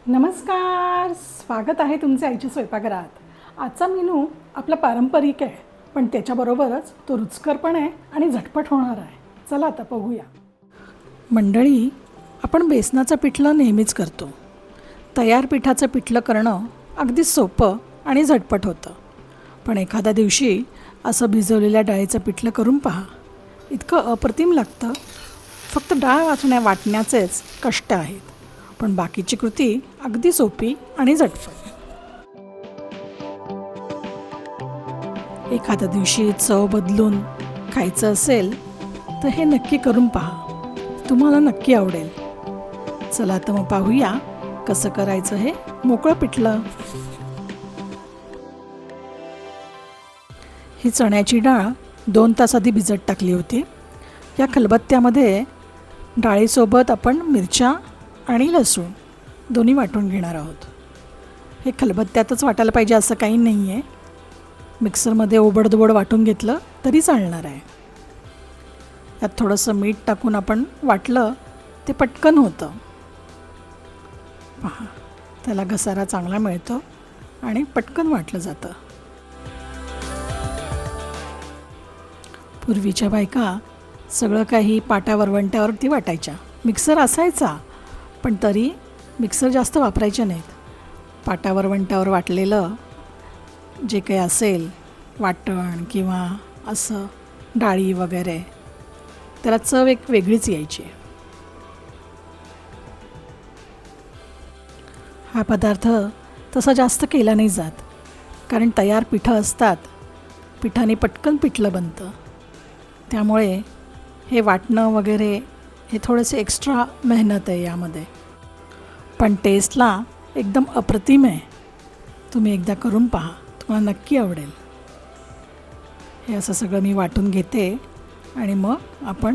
नमस्कार, स्वागत आहे तुमचे आईच्या स्वयंपाकघरात। आजचा मेनू आपला पारंपरिक आहे, पण त्याच्याबरोबरच तो रुचकर पण आहे आणि झटपट होणार आहे। चला आता बघूया। मंडळी, आपण बेसनाचं पिठलं नेहमीच करतो। तयार पिठाचं पिठलं करणं अगदी सोपं आणि झटपट होतं, पण एखाद्या दिवशी असं भिजवलेल्या डाळीचं पिठलं करून पहा, इतकं अप्रतिम लागतं। फक्त डाळ वाटण्याचेच कष्ट आहेत, पण बाकीची कृती अगदी सोपी आणि झटपट। एखाद्या दिवशी चव बदलून खायचं असेल तर हे नक्की करून पहा, तुम्हाला नक्की आवडेल। चला तर मग पाहूया कसं करायचं हे मोकळं पिठलं। ही चण्याची डाळ 2 तास आधी भिजत टाकली होती। या खलबत्त्यामध्ये डाळीसोबत आपण मिरच्या आणि लसूण दोन्ही वाटून घेणार आहोत। हे खलबत्त्यातच वाटायला पाहिजे असं काही नाही आहे, मिक्सरमध्ये ओबडधोबड वाटून घेतलं तरी चालणार आहे। यात थोडंसं मीठ टाकून आपण वाटलं ते पटकन होतं। पहा, त्याला घसारा चांगला मिळतो आणि पटकन वाटलं जातं। पूर्वीच्या बायका सगळं काही पाटा वरवंट्यावरती वाटायच्या। मिक्सर असायचा, पण तरी मिक्सर जास्त वापरायचे नाहीत। पाटा वरवंट्यावर वाटलेलं जे काही असेल, वाटण किंवा असं डाळी वगैरे, त्याला चव एक वेगळीच यायची। हा पदार्थ तसा जास्त केला नाही जात, कारण तयार पिठं असतात, पिठाने पटकन पिठलं बनतं। त्यामुळे हे वाटणं वगैरे हे थोडेसे एक्स्ट्रा मेहनत आहे यामध्ये, पण टेस्टला एकदम अप्रतिम आहे। तुम्ही एकदा करून पहा, तुम्हाला नक्की आवडेल। हे असं सगळं मी वाटून घेते आणि मग आपण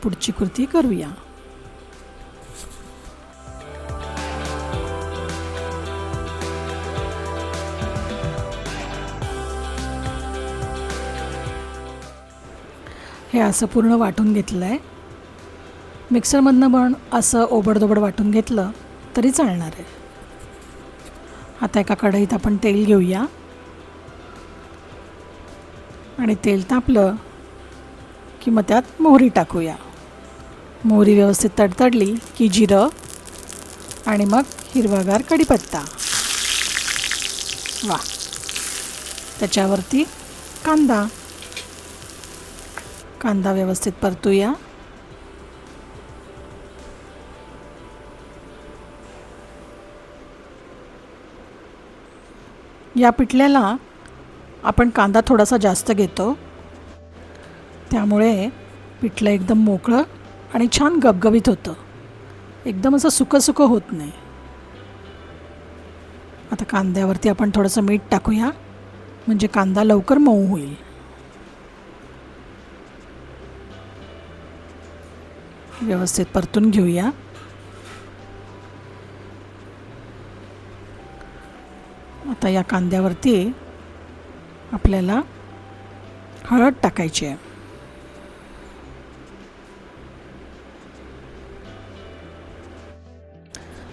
पुढची कृती करूया। हे असं पूर्ण वाटून घेतलं आहे। मिक्सरमधनं पण असं ओबडधोबड वाटून घेतलं तरी चालणार आहे। आता एका कढईत आपण तेल घेऊया आणि तेल तापलं की मग त्यात मोहरी टाकूया। मोहरी व्यवस्थित तडतडली की जिरं आणि मग हिरवागार कढीपत्ता। वा, त्याच्यावरती कांदा व्यवस्थित परतूया। या पिठल्याला आपण कांदा थोडासा जास्त घेतो, त्यामुळे पिठलं एकदम मोकळं आणि छान गबगबीत होतं, एकदम असं सुकं होत नाही। आता कांद्यावरती आपण थोडंसं मीठ टाकूया, म्हणजे कांदा लवकर मऊ होईल। व्यवस्थित परतून घेऊया। आता या कांद्यावरती आपल्याला हळद टाकायची आहे।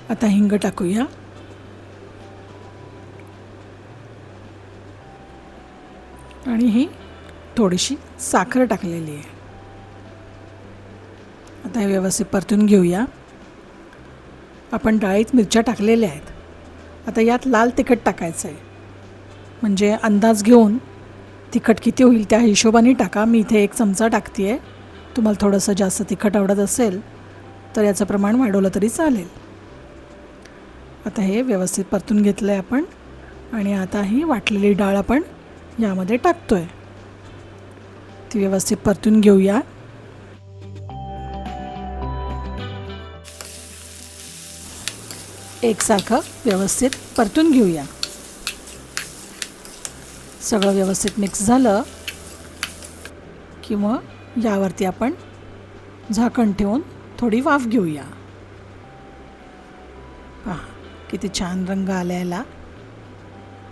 आता हिंग टाकूया आणि ही थोडीशी साखर टाकलेली आहे। आता हे व्यवस्थित परतून घेऊया। आपण डाळीत मिरच्या टाकलेल्या आहेत, आता यात लाल तिखट टाकायचं आहे, म्हणजे अंदाज घेऊन तिखट किती होईल त्या हिशोबाने टाका। मी इथे 1 चमचा टाकते आहे, तुम्हाला थोडंसं जास्त तिखट आवडत असेल तर याचं प्रमाण वाढवलं तरी चालेल। आता हे व्यवस्थित परतून घेतलं आहे आपण, आणि आता ही वाटलेली डाळ आपण यामध्ये टाकतो आहे। ती व्यवस्थित परतून घेऊया। एकसारखं व्यवस्थित परतून घेऊया। सगळं व्यवस्थित मिक्स झालं की मग यावरती आपण झाकण ठेवून थोडी वाफ घेऊया। पहा किती छान रंग आला याला,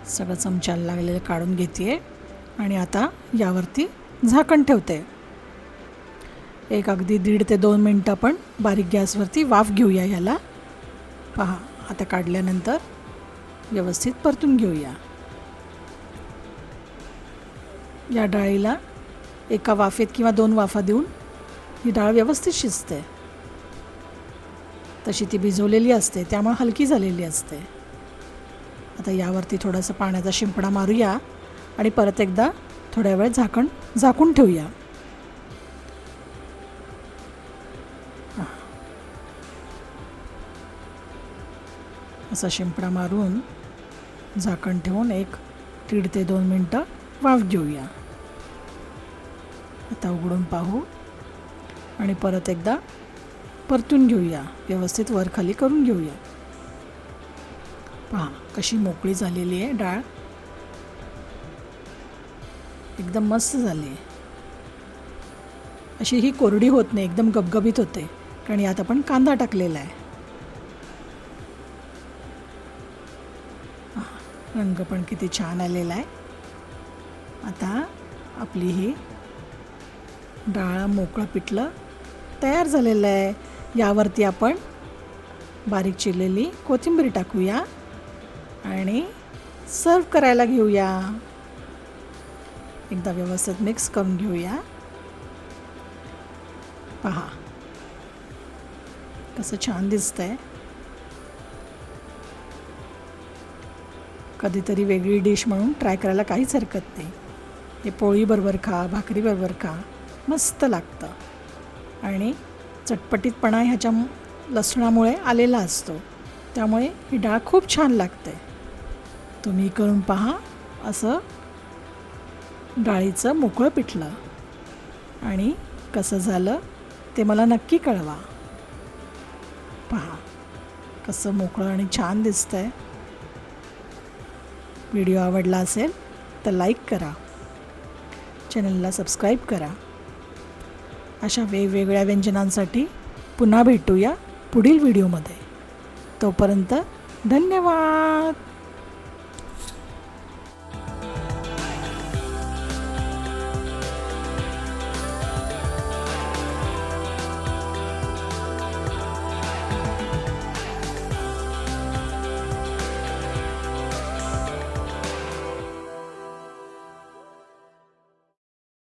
सगळं चमच्याला लागलेलं काढून घेते आणि आता यावरती झाकण ठेवते। एक अगदी 1.5 ते 2 मिनटं आपण बारीक गॅसवरती वाफ घेऊया याला। पहा, आता काढल्यानंतर व्यवस्थित परतून घेऊया. या डाळीला एका वाफेत किंवा 2 वाफा देऊन ही डाळ व्यवस्थित शिजते. तशी ती भिजवलेली असते, त्यामुळे हलकी झालेली असते. आता यावरती थोडासा पाण्याचा शिंपडा मारूया आणि परत एकदा थोड्या वेळ झाकून ठेवूया. असा शिंपडा मारून झाकण ठेवून 1-1.5 ते 2 मिनटं वाफ घेऊया. आता उघडून पाहू आणि परत एकदा परतून घेऊया. व्यवस्थित वरखाली करून घेऊया. पहा कशी मोकळी झालेली आहे डाळ. एकदम मस्त झाली आहे. अशी ही कोरडी होत नाही, एकदम गबगबीत होते, कारण यात आपण कांदा टाकलेला आहे. रंग पण किती छान आलेला आहे. आता आपली ही डाळ मोकळं पिठलं तयार झालेलं आहे. यावरती आपण बारीक चिरलेली कोथिंबीर टाकूया आणि सर्व करायला घेऊया. एकदा व्यवस्थित मिक्स करून घेऊया. पहा कसं छान दिसतंय. कधीतरी वेगळी डिश म्हणून ट्राय करायला काहीच हरकत नाही. हे पोळीबरोबर खा, भाकरीबरोबर खा, मस्त लागतं. आणि चटपटीतपणा ह्याच्या लसणामुळे आलेला असतो, त्यामुळे ही डाळ खूप छान लागते. तुम्ही करून पहा असं डाळीचं मोकळं पिठलं. आणि कसं झालं ते मला नक्की कळवा. पहा कसं मोकळं आणि छान दिसतंय. व्हिडिओ आवडला असेल तर लाईक करा, चॅनलला सबस्क्राईब करा. अशा वेगवेगळ्या व्यंजनांसाठी पुन्हा भेटूया पुढील व्हिडिओमध्ये. तोपर्यंत धन्यवाद.